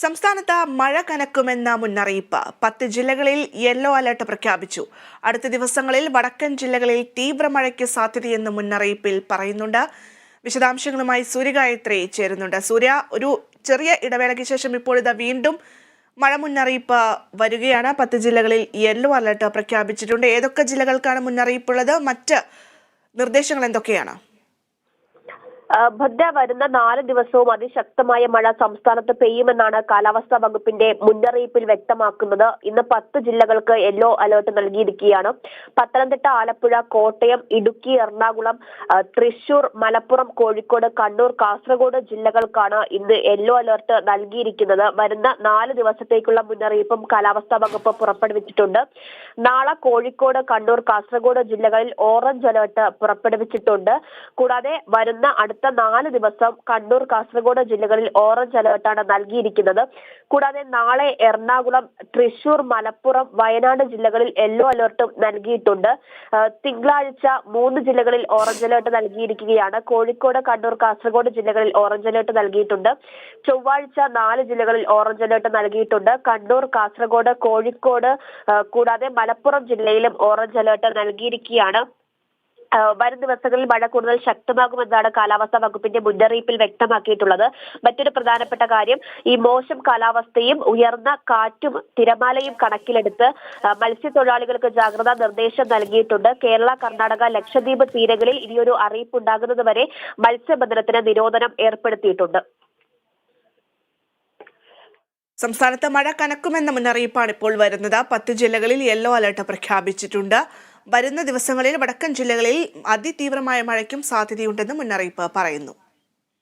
സംസ്ഥാനത്ത് മഴ കനക്കുമെന്ന മുന്നറിയിപ്പ് 10 ജില്ലകളിൽ യെല്ലോ അലർട്ട് പ്രഖ്യാപിച്ചു. അടുത്ത ദിവസങ്ങളിൽ വടക്കൻ ജില്ലകളിൽ തീവ്രമഴയ്ക്ക് സാധ്യതയെന്ന് മുന്നറിയിപ്പിൽ പറയുന്നുണ്ട്. വിശദാംശങ്ങളുമായി സൂര്യഗായത്രി ചേരുന്നുണ്ട്. സൂര്യ, ഒരു ചെറിയ ഇടവേളയ്ക്ക് ശേഷം ഇപ്പോൾ ഇതാ വീണ്ടും മഴ മുന്നറിയിപ്പ് വരികയാണ്. 10 ജില്ലകളിൽ യെല്ലോ അലർട്ട് പ്രഖ്യാപിച്ചിട്ടുണ്ട്. ഏതൊക്കെ ജില്ലകൾക്കാണ് മുന്നറിയിപ്പുള്ളത്? മറ്റ് നിർദ്ദേശങ്ങൾ എന്തൊക്കെയാണ്? ഭദ്ര വരുന്ന 4 ദിവസവും അതിശക്തമായ മഴ സംസ്ഥാനത്ത് പെയ്യുമെന്നാണ് കാലാവസ്ഥാ വകുപ്പിന്റെ മുന്നറിയിപ്പിൽ വ്യക്തമാക്കുന്നത്. ഇന്ന് 10 ജില്ലകൾക്ക് യെല്ലോ അലർട്ട് നൽകിയിരിക്കുകയാണ്. പത്തനംതിട്ട, ആലപ്പുഴ, കോട്ടയം, ഇടുക്കി, എറണാകുളം, തൃശൂർ, മലപ്പുറം, കോഴിക്കോട്, കണ്ണൂർ, കാസർഗോഡ് ജില്ലകൾക്കാണ് ഇന്ന് യെല്ലോ അലർട്ട് നൽകിയിരിക്കുന്നത്. വരുന്ന 4 ദിവസത്തേക്കുള്ള മുന്നറിയിപ്പും കാലാവസ്ഥാ വകുപ്പ് പുറപ്പെടുവിച്ചിട്ടുണ്ട്. നാളെ കോഴിക്കോട്, കണ്ണൂർ, കാസർഗോഡ് ജില്ലകളിൽ ഓറഞ്ച് അലർട്ട് പുറപ്പെടുവിച്ചിട്ടുണ്ട്. കൂടാതെ വരുന്ന അടുത്ത 4 ദിവസം കണ്ണൂർ, കാസർഗോഡ് ജില്ലകളിൽ ഓറഞ്ച് അലർട്ടാണ് നൽകിയിരിക്കുന്നത്. കൂടാതെ നാളെ എറണാകുളം, തൃശൂർ, മലപ്പുറം, വയനാട് ജില്ലകളിൽ യെല്ലോ അലർട്ടും നൽകിയിട്ടുണ്ട്. തിങ്കളാഴ്ച 3 ജില്ലകളിൽ ഓറഞ്ച് അലർട്ട് നൽകിയിരിക്കുകയാണ്. കോഴിക്കോട്, കണ്ണൂർ, കാസർഗോഡ് ജില്ലകളിൽ ഓറഞ്ച് അലർട്ട് നൽകിയിട്ടുണ്ട്. ചൊവ്വാഴ്ച 4 ജില്ലകളിൽ ഓറഞ്ച് അലർട്ട് നൽകിയിട്ടുണ്ട്. കണ്ണൂർ, കാസർഗോഡ്, കോഴിക്കോട് കൂടാതെ മലപ്പുറം ജില്ലയിലും ഓറഞ്ച് അലർട്ട് നൽകിയിരിക്കുകയാണ്. വരും ദിവസങ്ങളിൽ മഴ കൂടുതൽ ശക്തമാകുമെന്നാണ് കാലാവസ്ഥാ വകുപ്പിന്റെ മുന്നറിയിപ്പിൽ വ്യക്തമാക്കിയിട്ടുള്ളത്. മറ്റൊരു പ്രധാനപ്പെട്ട കാര്യം, ഈ മോശം കാലാവസ്ഥയും ഉയർന്ന കാറ്റും തിരമാലയും കണക്കിലെടുത്ത് മത്സ്യത്തൊഴിലാളികൾക്ക് ജാഗ്രതാ നിർദ്ദേശം നൽകിയിട്ടുണ്ട്. കേരള, കർണാടക, ലക്ഷദ്വീപ് തീരങ്ങളിൽ ഇനിയൊരു അറിയിപ്പ് ഉണ്ടാകുന്നതുവരെ മത്സ്യബന്ധനത്തിന് നിരോധനം ഏർപ്പെടുത്തിയിട്ടുണ്ട്. സംസ്ഥാനത്ത് മഴ കനക്കുമെന്ന മുന്നറിയിപ്പാണ് ഇപ്പോൾ വരുന്നത്. 10 ജില്ലകളിൽ യെല്ലോ അലർട്ട് പ്രഖ്യാപിച്ചിട്ടുണ്ട്. വരുന്ന ദിവസങ്ങളിൽ വടക്കൻ ജില്ലകളിൽ അതിതീവ്രമായ മഴയ്ക്കും സാധ്യതയുണ്ടെന്ന് മുന്നറിയിപ്പ് പറയുന്നു.